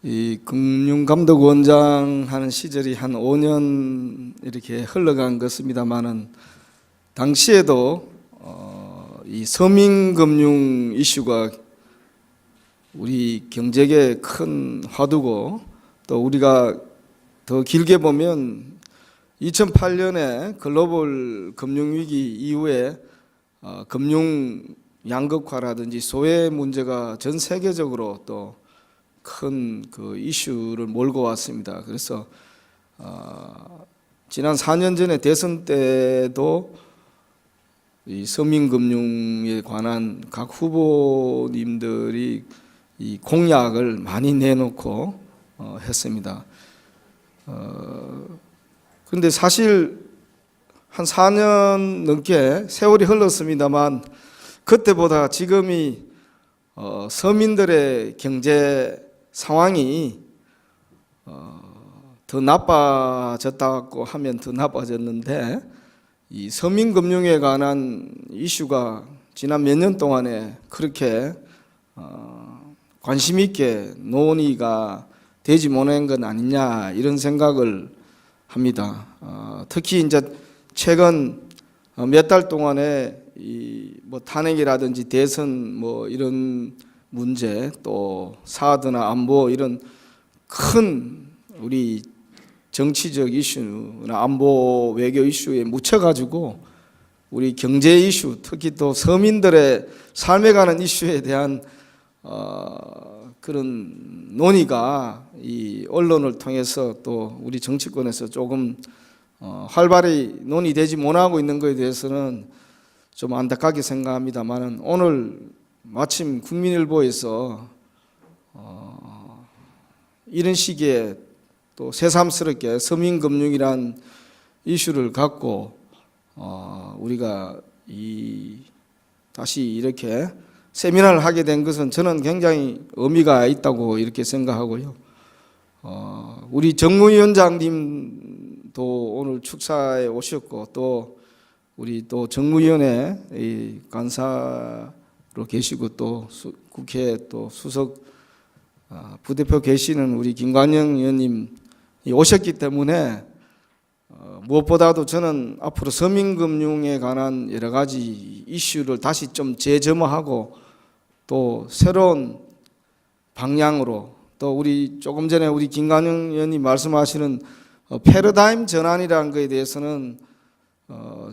이 금융감독원장 하는 시절이 한 5년 이렇게 흘러간 것입니다만은 당시에도 이 서민금융 이슈가 우리 경제에 큰 화두고, 또 우리가 더 길게 보면 2008년에 글로벌 금융위기 이후에 금융 양극화라든지 소외 문제가 전 세계적으로 또 큰 그 이슈를 몰고 왔습니다. 그래서 지난 4년 전에 대선 때도 이 서민금융에 관한 각 후보님들이 이 공약을 많이 내놓고 했습니다. 그런데 사실 한 4년 넘게 세월이 흘렀습니다만 그때보다 지금이 서민들의 경제 상황이 더 나빠졌다고 하면 더 나빠졌는데, 이 서민금융에 관한 이슈가 지난 몇 년 동안에 그렇게 관심 있게 논의가 되지 못한 건 아니냐, 이런 생각을 합니다. 특히 이제 최근 몇 달 동안에 이 뭐 탄핵이라든지 대선 뭐 이런 문제, 또 사드나 안보 이런 큰 우리 정치적 이슈나 안보 외교 이슈에 묻혀가지고 우리 경제 이슈, 특히 또 서민들의 삶에 관한 이슈에 대한 그런 논의가 이 언론을 통해서 또 우리 정치권에서 조금 활발히 논의되지 못하고 있는 것에 대해서는 좀 안타깝게 생각합니다만, 오늘 마침 국민일보에서 이런 시기에 또 새삼스럽게 서민금융이란 이슈를 갖고 우리가 다시 이렇게 세미나를 하게 된 것은 저는 굉장히 의미가 있다고 이렇게 생각하고요. 우리 정무위원장님도 오늘 축사에 오셨고, 또 우리 또 정무위원회 간사로 계시고, 또 국회 또 수석 부대표 계시는 우리 김관영 의원님 오셨기 때문에 무엇보다도 저는 앞으로 서민금융에 관한 여러 가지 이슈를 다시 좀 재점화하고 또 새로운 방향으로, 또 우리 조금 전에 우리 김관영 의원님 말씀하시는 패러다임 전환이라는 것에 대해서는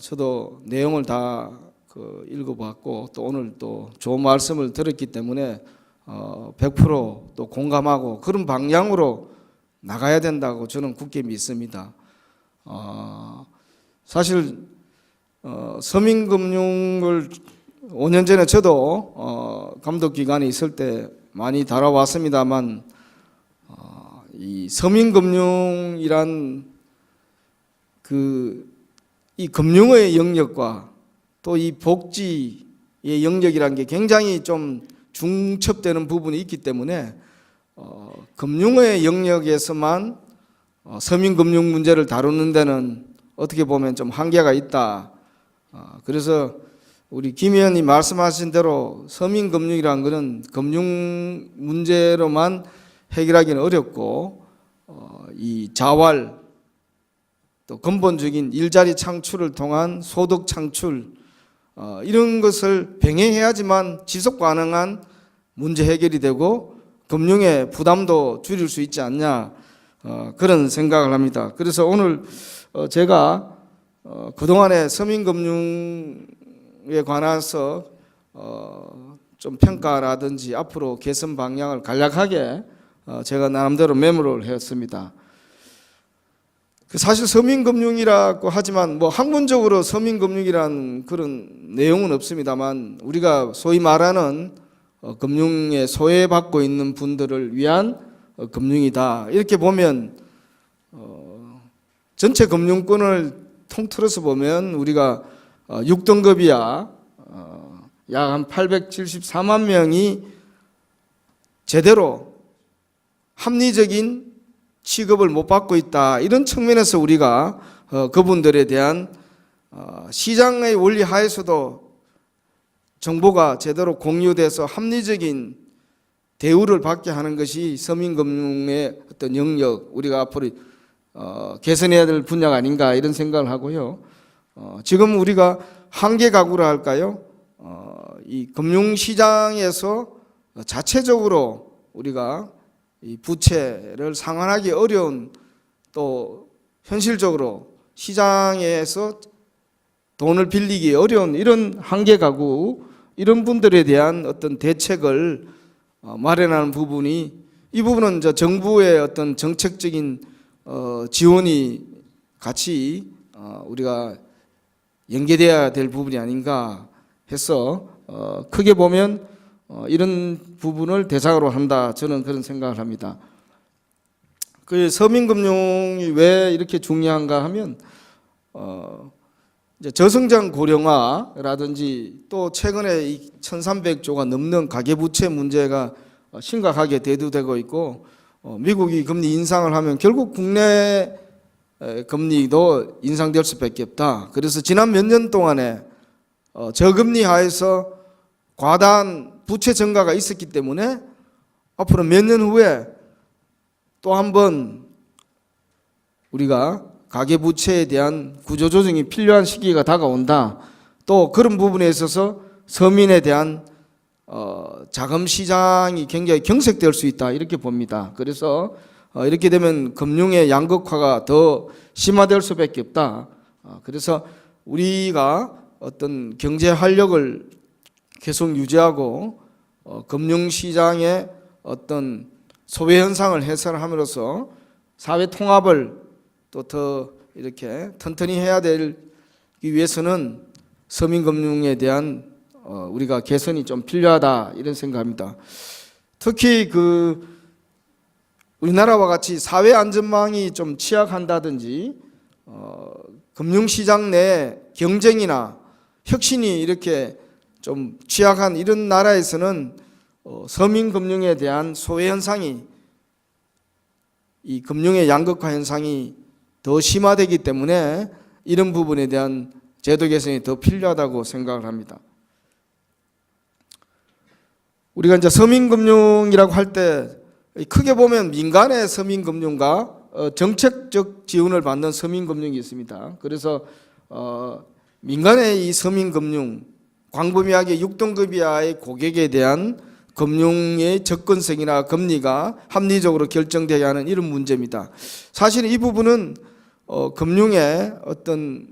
저도 내용을 다 읽어봤고, 또 오늘 또 좋은 말씀을 들었기 때문에 100%또 공감하고 그런 방향으로 나가야 된다고 저는 굳게 믿습니다. 사실 서민금융을 5년 전에 저도 감독기관에 있을 때 많이 다뤄왔습니다만, 이 서민금융이란 이 금융의 영역과 또 이 복지의 영역이라는 게 굉장히 좀 중첩되는 부분이 있기 때문에 금융의 영역에서만 서민금융 문제를 다루는 데는 어떻게 보면 좀 한계가 있다. 그래서 우리 김 의원님 말씀하신 대로 서민금융이라는 것은 금융 문제로만 해결하기는 어렵고, 이 자활, 또 근본적인 일자리 창출을 통한 소득 창출, 이런 것을 병행해야지만 지속 가능한 문제 해결이 되고 금융의 부담도 줄일 수 있지 않냐, 그런 생각을 합니다. 그래서 오늘 제가 그동안의 서민금융에 관해서 좀 평가라든지 앞으로 개선 방향을 간략하게 제가 나름대로 메모를 했습니다. 사실 서민금융이라고 하지만 뭐 학문적으로 서민금융이란 그런 내용은 없습니다만, 우리가 소위 말하는 금융에 소외받고 있는 분들을 위한 금융이다, 이렇게 보면 전체 금융권을 통틀어서 보면 우리가 6등급이야 약 한 874만 명이 제대로 합리적인 취급을 못 받고 있다, 이런 측면에서 우리가 그분들에 대한 시장의 원리 하에서도 정보가 제대로 공유돼서 합리적인 대우를 받게 하는 것이 서민금융의 어떤 영역, 우리가 앞으로 개선해야 될 분야가 아닌가 이런 생각을 하고요. 지금 우리가 한계 가구라 할까요? 이 금융시장에서 자체적으로 우리가 이 부채를 상환하기 어려운, 또 현실적으로 시장에서 돈을 빌리기 어려운 이런 한계 가구, 이런 분들에 대한 어떤 대책을 마련하는 부분이, 이 부분은 이제 정부의 어떤 정책적인 지원이 같이 우리가 연계돼야 될 부분이 아닌가 해서 크게 보면 이런 부분을 대상으로 한다, 저는 그런 생각을 합니다. 그 서민금융이 왜 이렇게 중요한가 하면 이제 저성장 고령화라든지 또 최근에 이 1,300조가 넘는 가계부채 문제가 심각하게 대두되고 있고, 미국이 금리 인상을 하면 결국 국내 금리도 인상될 수밖에 없다. 그래서 지난 몇 년 동안에 저금리 하에서 과다한 부채 증가가 있었기 때문에 앞으로 몇 년 후에 또 한 번 우리가 가계부채에 대한 구조조정이 필요한 시기가 다가온다. 또 그런 부분에 있어서 서민에 대한 자금 시장이 굉장히 경색될 수 있다, 이렇게 봅니다. 그래서 이렇게 되면 금융의 양극화가 더 심화될 수밖에 없다. 그래서 우리가 어떤 경제 활력을 계속 유지하고 금융시장의 어떤 소외 현상을 해소함으로써 사회 통합을 또 더 이렇게 튼튼히 해야 되기 위해서는 서민금융에 대한 우리가 개선이 좀 필요하다, 이런 생각합니다. 특히 우리나라와 같이 사회 안전망이 좀 취약한다든지 금융시장 내 경쟁이나 혁신이 이렇게 좀 취약한 이런 나라에서는 서민금융에 대한 소외 현상이, 이 금융의 양극화 현상이 더 심화되기 때문에 이런 부분에 대한 제도 개선이 더 필요하다고 생각을 합니다. 우리가 이제 서민금융이라고 할 때 크게 보면 민간의 서민금융과 정책적 지원을 받는 서민금융이 있습니다. 그래서 민간의 이 서민금융, 광범위하게 6등급 이하의 고객에 대한 금융의 접근성이나 금리가 합리적으로 결정되어야 하는 이런 문제입니다. 사실 이 부분은 금융의 어떤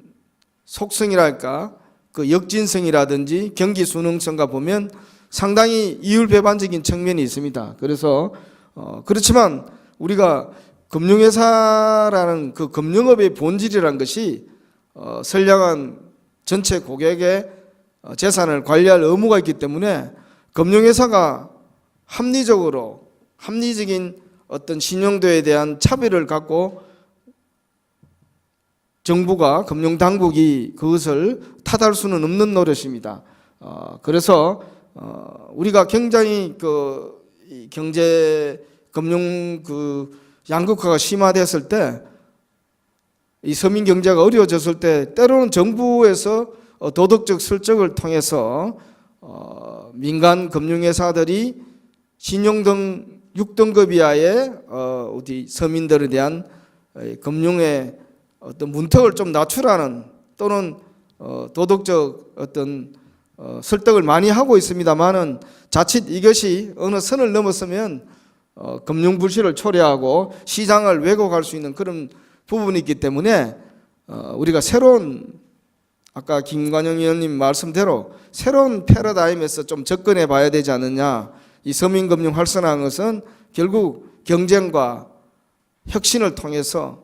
속성이랄까, 그 역진성이라든지 경기 순응성과 보면 상당히 이율배반적인 측면이 있습니다. 그래서 그렇지만 우리가 금융회사라는 그 금융업의 본질이라는 것이 선량한 전체 고객의 재산을 관리할 의무가 있기 때문에 금융회사가 합리적인 어떤 신용도에 대한 차별을 갖고 정부가, 금융당국이 그것을 탓할 수는 없는 노릇입니다. 그래서 우리가 굉장히 경제 금융 양극화가 심화됐을 때, 이 서민 경제가 어려워졌을 때 때로는 정부에서 도덕적 설정을 통해서 민간 금융회사들이 신용등 6등급 이하의 우리 서민들에 대한 금융의 어떤 문턱을 좀 낮추라는, 또는 도덕적 어떤 설득을 많이 하고 있습니다만은 자칫 이것이 어느 선을 넘었으면 금융 불신을 초래하고 시장을 왜곡할 수 있는 그런 부분이 있기 때문에 우리가 새로운, 아까 김관영 의원님 말씀대로 새로운 패러다임에서 좀 접근해 봐야 되지 않느냐. 이 서민금융 활성화한 것은 결국 경쟁과 혁신을 통해서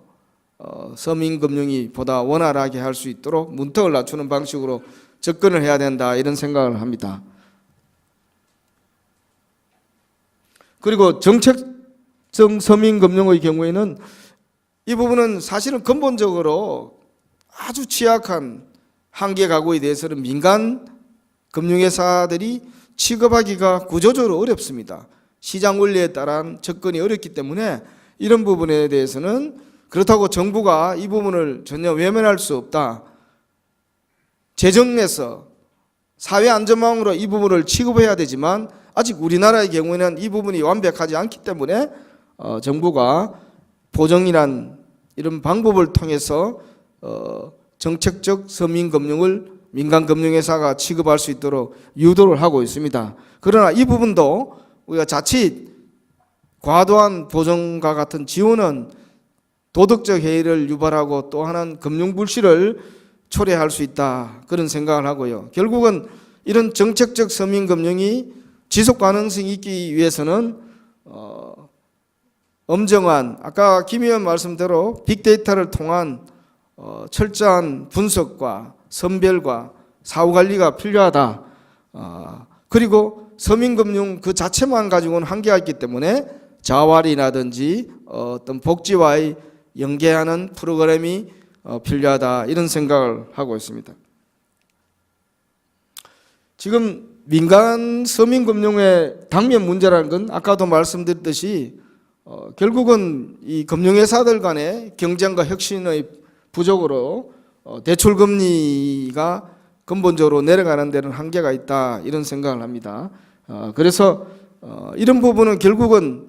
서민금융이 보다 원활하게 할 수 있도록 문턱을 낮추는 방식으로 접근을 해야 된다, 이런 생각을 합니다. 그리고 정책성 서민금융의 경우에는 이 부분은 사실은 근본적으로 아주 취약한 한계 가구에 대해서는 민간 금융회사들이 취급하기가 구조적으로 어렵습니다. 시장 원리에 따른 접근이 어렵기 때문에 이런 부분에 대해서는, 그렇다고 정부가 이 부분을 전혀 외면할 수 없다. 재정에서 사회 안전망으로 이 부분을 취급해야 되지만 아직 우리나라의 경우에는 이 부분이 완벽하지 않기 때문에 정부가 보정이란 이런 방법을 통해서 정책적 서민금융을 민간금융회사가 취급할 수 있도록 유도를 하고 있습니다. 그러나 이 부분도 우리가 자칫 과도한 보정과 같은 지원은 도덕적 해이를 유발하고 또 하나는 금융불씨를 초래할 수 있다, 그런 생각을 하고요. 결국은 이런 정책적 서민금융이 지속 가능성이 있기 위해서는 엄정한, 아까 김 의원 말씀대로 빅데이터를 통한 철저한 분석과 선별과 사후관리가 필요하다. 그리고 서민금융 그 자체만 가지고는 한계가 있기 때문에 자활이라든지 어떤 복지와의 연계하는 프로그램이 필요하다, 이런 생각을 하고 있습니다. 지금 민간 서민금융의 당면 문제라는 건 아까도 말씀드렸듯이 결국은 이 금융회사들 간의 경쟁과 혁신의 부족으로 대출금리가 근본적으로 내려가는 데는 한계가 있다, 이런 생각을 합니다. 그래서 이런 부분은 결국은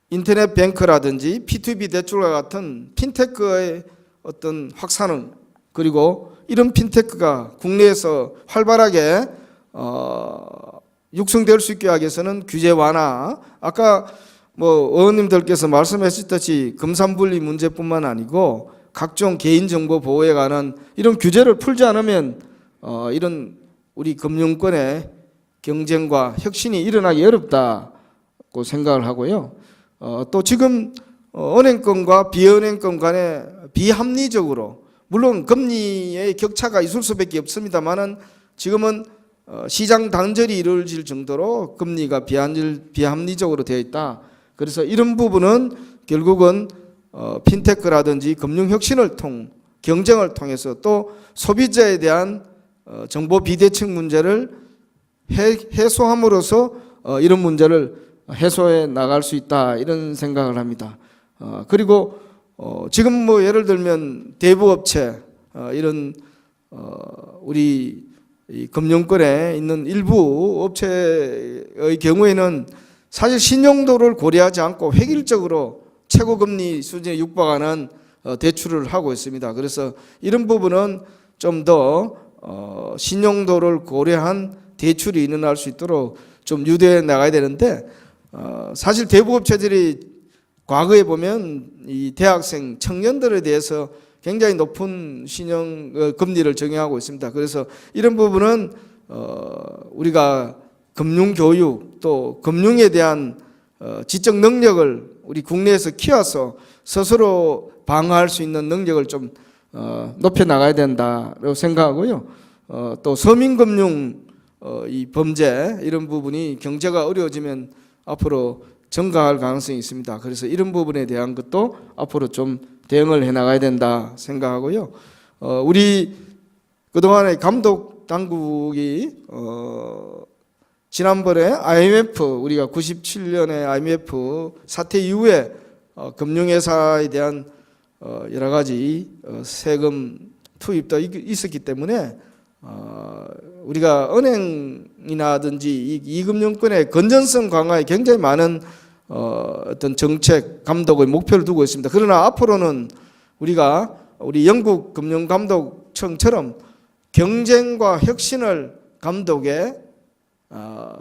인터넷 뱅크라든지 P2B 대출과 같은 핀테크의 어떤 확산은, 그리고 이런 핀테크가 국내에서 활발하게 육성될 수 있게 하기 위해서는 규제 완화, 아까 의원님들께서 말씀하셨듯이 금산분리 문제뿐만 아니고 각종 개인정보 보호에 관한 이런 규제를 풀지 않으면 이런 우리 금융권의 경쟁과 혁신이 일어나기 어렵다고 생각을 하고요. 또 지금 은행권과 비은행권 간에 비합리적으로, 물론 금리의 격차가 있을 수밖에 없습니다만은 지금은 시장 단절이 이루어질 정도로 금리가 비합리적으로 되어 있다. 그래서 이런 부분은 결국은 핀테크라든지 금융혁신을 경쟁을 통해서 또 소비자에 대한 정보 비대칭 문제를 해소함으로써 이런 문제를 해소해 나갈 수 있다, 이런 생각을 합니다. 그리고 지금 예를 들면 대부업체, 이런 우리 금융권에 있는 일부 업체의 경우에는 사실 신용도를 고려하지 않고 획일적으로 최고금리 수준에 육박하는 대출을 하고 있습니다. 그래서 이런 부분은 좀 더 신용도를 고려한 대출이 일어날 수 있도록 좀 유도해 나가야 되는데, 사실 대부업체들이 과거에 보면 이 대학생 청년들에 대해서 굉장히 높은 신용 금리를 적용하고 있습니다. 그래서 이런 부분은 우리가 금융 교육 또 금융에 대한 지적 능력을 우리 국내에서 키워서 스스로 방어할 수 있는 능력을 좀 높여 나가야 된다고 생각하고요. 또 서민금융 이 범죄, 이런 부분이 경제가 어려워지면 앞으로 증가할 가능성이 있습니다. 그래서 이런 부분에 대한 것도 앞으로 좀 대응을 해 나가야 된다 생각하고요. 우리 그동안의 감독 당국이 지난번에 IMF, 우리가 97년에 IMF 사태 이후에 금융회사에 대한 여러 가지 세금 투입도 있었기 때문에 우리가 은행이라든지 이 금융권의 건전성 강화에 굉장히 많은 어떤 정책 감독의 목표를 두고 있습니다. 그러나 앞으로는 우리가 우리 영국 금융감독청처럼 경쟁과 혁신을 감독에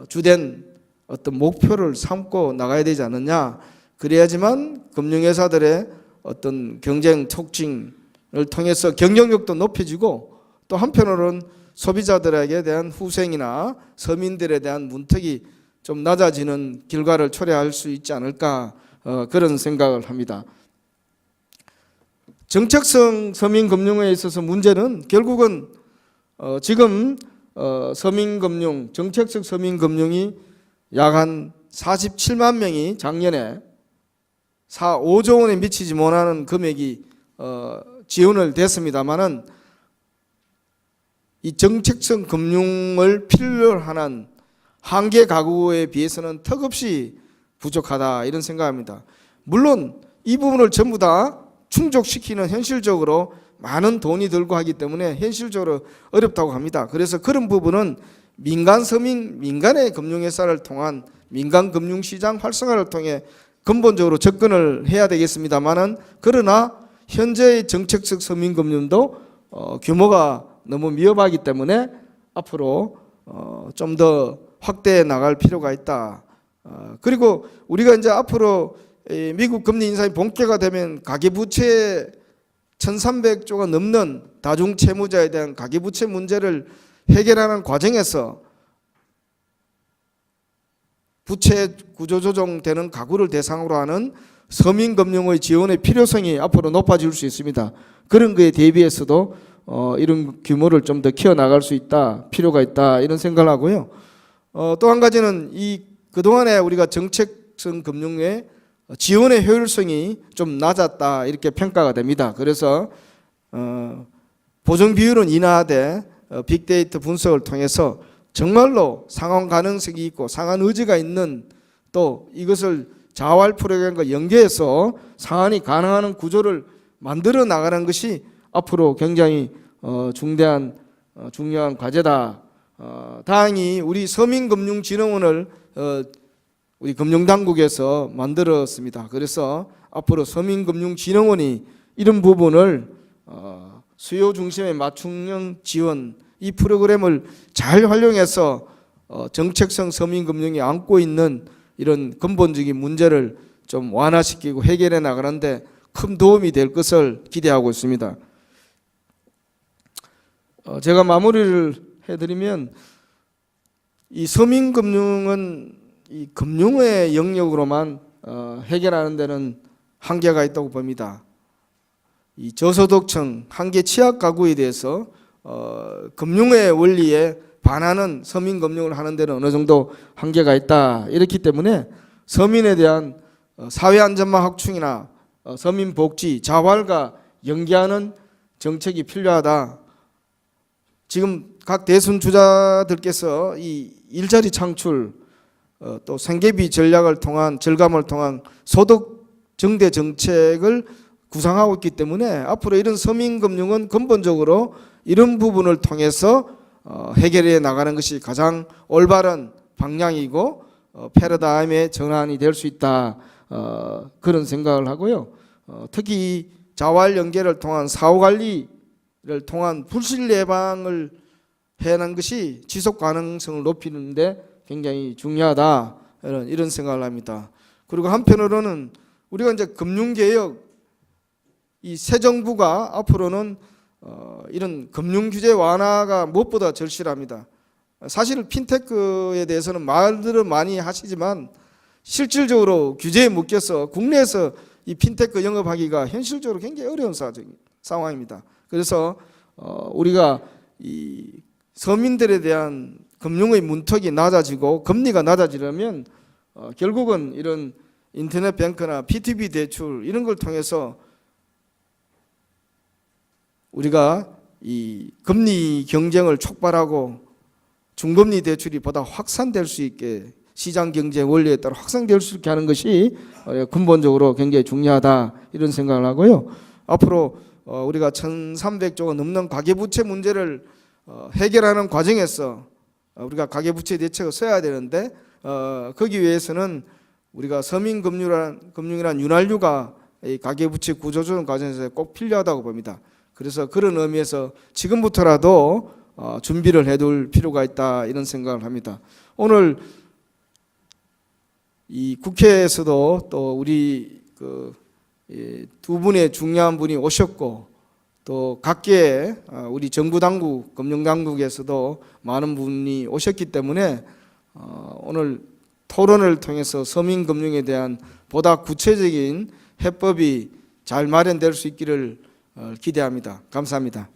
주된 어떤 목표를 삼고 나가야 되지 않느냐. 그래야지만 금융회사들의 어떤 경쟁 촉진을 통해서 경쟁력도 높여지고, 또 한편으로는 소비자들에게 대한 후생이나 서민들에 대한 문턱이 좀 낮아지는 결과를 초래할 수 있지 않을까, 그런 생각을 합니다. 정책성 서민금융에 있어서 문제는 결국은 지금 서민금융, 정책적 서민금융이 약 한 47만 명이 작년에 5조 원에 미치지 못하는 금액이 지원을 됐습니다마는 이 정책성 금융을 필요로 하는 한계 가구에 비해서는 턱없이 부족하다, 이런 생각합니다. 물론 이 부분을 전부 다 충족시키는 현실적으로 많은 돈이 들고 하기 때문에 현실적으로 어렵다고 합니다. 그래서 그런 부분은 민간 서민, 민간의 금융회사를 통한 민간 금융시장 활성화를 통해 근본적으로 접근을 해야 되겠습니다만은, 그러나 현재의 정책적 서민금융도 규모가 너무 미흡하기 때문에 앞으로 좀 더 확대해 나갈 필요가 있다. 그리고 우리가 이제 앞으로 미국 금리 인상이 본격화 되면 가계부채 1,300조가 넘는 다중채무자에 대한 가계부채 문제를 해결하는 과정에서 부채 구조조정되는 가구를 대상으로 하는 서민금융의 지원의 필요성이 앞으로 높아질 수 있습니다. 그런 거에 대비해서도 이런 규모를 좀 더 키워나갈 수 있다, 필요가 있다, 이런 생각을 하고요. 또 한 가지는 이 그동안에 우리가 정책성 금융의 지원의 효율성이 좀 낮았다, 이렇게 평가가 됩니다. 그래서 보정 비율은 인하하되 빅데이터 분석을 통해서 정말로 상환 가능성이 있고 상환 의지가 있는, 또 이것을 자활 프로그램과 연계해서 상환이 가능한 구조를 만들어 나가는 것이 앞으로 굉장히 중요한 과제다. 다행히 우리 서민금융진흥원을 우리 금융당국에서 만들었습니다. 그래서 앞으로 서민금융진흥원이 이런 부분을 수요 중심의 맞춤형 지원, 이 프로그램을 잘 활용해서 정책성 서민금융이 안고 있는 이런 근본적인 문제를 좀 완화시키고 해결해 나가는데 큰 도움이 될 것을 기대하고 있습니다. 제가 마무리를 해드리면, 이 서민금융은 이 금융의 영역으로만 해결하는 데는 한계가 있다고 봅니다. 이 저소득층, 한계 취약 가구에 대해서 금융의 원리에 반하는 서민금융을 하는 데는 어느 정도 한계가 있다. 이렇기 때문에 서민에 대한 사회안전망 확충이나 서민복지, 자활과 연계하는 정책이 필요하다. 지금 각 대선 주자들께서 이 일자리 창출, 또 생계비 전략을 통한 절감을 통한 소득 증대 정책을 구상하고 있기 때문에 앞으로 이런 서민금융은 근본적으로 이런 부분을 통해서 해결해 나가는 것이 가장 올바른 방향이고 패러다임의 전환이 될 수 있다, 그런 생각을 하고요. 특히 자활 연계를 통한 사후관리를 통한 불실 예방을 해내는 것이 지속 가능성을 높이는 데 굉장히 중요하다, 이런 생각을 합니다. 그리고 한편으로는 우리가 이제 금융개혁, 이 새 정부가 앞으로는 이런 금융규제 완화가 무엇보다 절실합니다. 사실 핀테크에 대해서는 말들은 많이 하시지만 실질적으로 규제에 묶여서 국내에서 이 핀테크 영업하기가 현실적으로 굉장히 어려운 상황입니다. 그래서 우리가 이 서민들에 대한 금융의 문턱이 낮아지고 금리가 낮아지려면 결국은 이런 인터넷 뱅크나 P2B 대출 이런 걸 통해서 우리가 이 금리 경쟁을 촉발하고 중금리 대출이 보다 확산될 수 있게, 시장 경제 원리에 따라 확산될 수 있게 하는 것이 근본적으로 굉장히 중요하다, 이런 생각을 하고요. 앞으로 우리가 1,300조가 넘는 가계부채 문제를 해결하는 과정에서 우리가 가계부채 대책을 써야 되는데 거기 위해서는 우리가 서민금융이란 윤활유가 이 가계부채 구조조정 과정에서 꼭 필요하다고 봅니다. 그래서 그런 의미에서 지금부터라도 준비를 해둘 필요가 있다, 이런 생각을 합니다. 오늘 이 국회에서도 또 우리 두 분의 중요한 분이 오셨고, 또 각계 우리 정부 당국, 금융 당국에서도 많은 분이 오셨기 때문에 오늘 토론을 통해서 서민금융에 대한 보다 구체적인 해법이 잘 마련될 수 있기를 기대합니다. 감사합니다.